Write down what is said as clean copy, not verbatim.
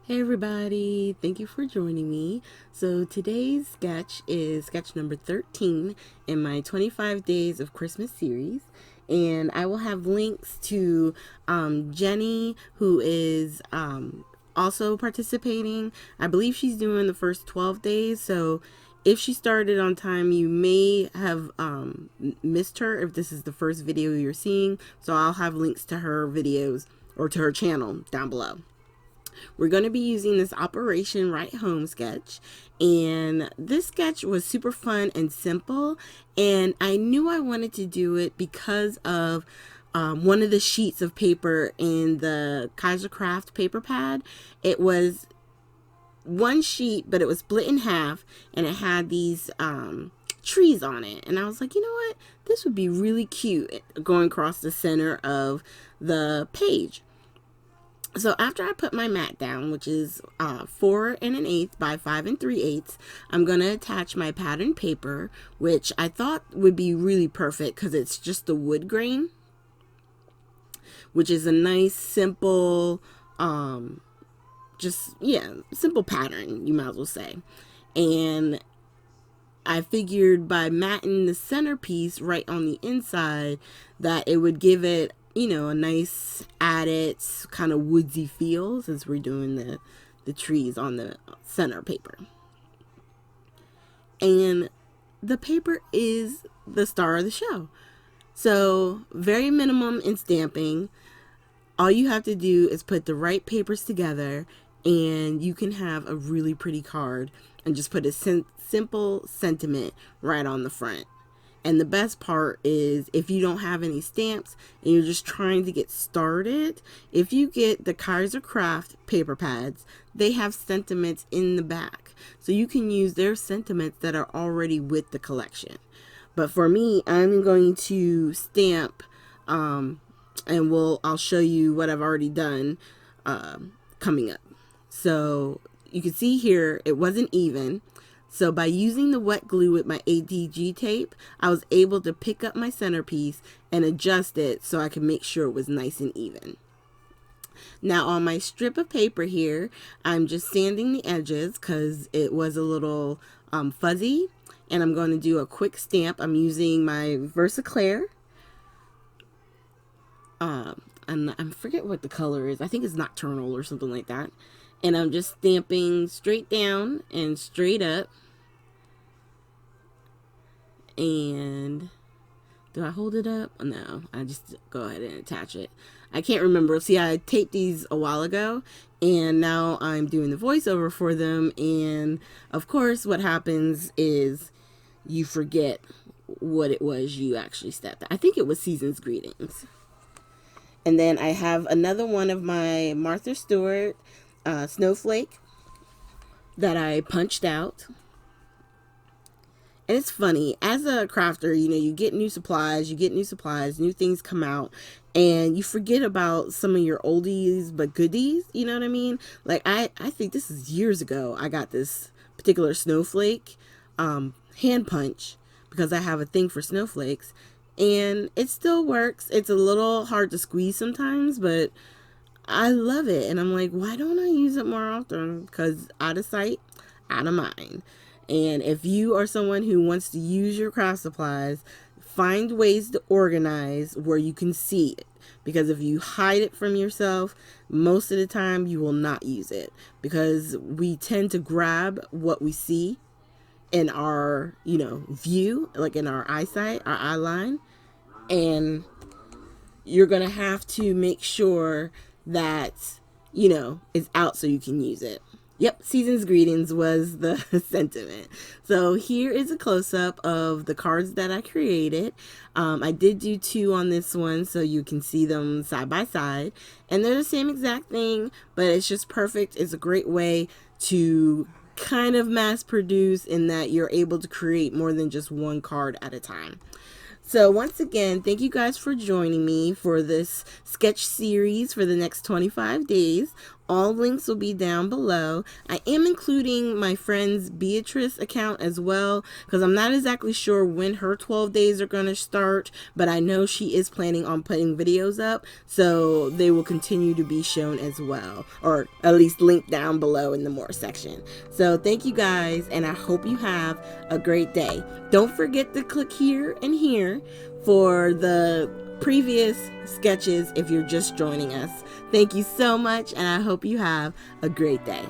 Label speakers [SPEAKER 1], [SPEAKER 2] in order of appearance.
[SPEAKER 1] Hey everybody, thank you for joining me. So today's sketch is sketch number 13 in my 25 Days of Christmas series. And I will have links to Jeanie, who is also participating. I believe she's doing the first 12 days. So if she started on time, you may have missed her if this is the first video you're seeing. So I'll have links to her videos or to her channel down below. We're going to be using this Operation Right Home sketch, and this sketch was super fun and simple, and I knew I wanted to do it because of one of the sheets of paper in the Kaisercraft paper pad. It was one sheet, but it was split in half, and it had these trees on it, and I was like, you know what, this would be really cute going across the center of the page. So after I put my mat down, which is 4 1/8 by 5 3/8, I'm going to attach my pattern paper, which I thought would be really perfect because it's just the wood grain, which is a nice, simple, simple pattern, you might as well say. And I figured by matting the centerpiece right on the inside that it would give it, you know, a nice added kind of woodsy feel since we're doing the trees on the center paper. And the paper is the star of the show. So very minimum in stamping. All you have to do is put the right papers together and you can have a really pretty card and just put a simple sentiment right on the front. And the best part is if you don't have any stamps and you're just trying to get started, if you get the Kaisercraft paper pads, they have sentiments in the back. So you can use their sentiments that are already with the collection. But for me, I'm going to stamp, and I'll show you what I've already done coming up. So you can see here, it wasn't even. So by using the wet glue with my ADG tape, I was able to pick up my centerpiece and adjust it so I could make sure it was nice and even. Now on my strip of paper here, I'm just sanding the edges because it was a little fuzzy. And I'm going to do a quick stamp. I'm using my Versaclear. And I forget what the color is. I think it's Nocturnal or something like that. And I'm just stamping straight down and straight up. And do I hold it up? No, I just go ahead and attach it. I can't remember. See, I taped these a while ago and now I'm doing the voiceover for them. And of course, what happens is you forget what it was you actually stepped. I think it was Season's Greetings. And then I have another one of my Martha Stewart snowflake that I punched out. And it's funny, as a crafter, you know, you get new supplies, new things come out, and you forget about some of your oldies but goodies, you know what I mean? Like, I think this is years ago, I got this particular snowflake hand punch, because I have a thing for snowflakes, and it still works. It's a little hard to squeeze sometimes, but I love it, and I'm like, why don't I use it more often? Because out of sight, out of mind. And if you are someone who wants to use your craft supplies, find ways to organize where you can see it. Because if you hide it from yourself, most of the time you will not use it. Because we tend to grab what we see in our, you know, view, like in our eyesight, our eye line. And you're going to have to make sure that, you know, it's out so you can use it. Yep, Season's Greetings was the sentiment. So here is a close-up of the cards that I created. I did do 2 on this one so you can see them side by side. And they're the same exact thing, but it's just perfect. It's a great way to kind of mass produce in that you're able to create more than just one card at a time. So once again, thank you guys for joining me for this sketch series for the next 25 days. All links will be down below. I am including my friend's Beatriz account as well, because I'm not exactly sure when her 12 days are going to start, but I know she is planning on putting videos up, so they will continue to be shown as well, or at least linked down below in the more section. So thank you guys, and I hope you have a great day. Don't forget to click here and here for the previous sketches if you're just joining us. Thank you so much, and I hope you have a great day.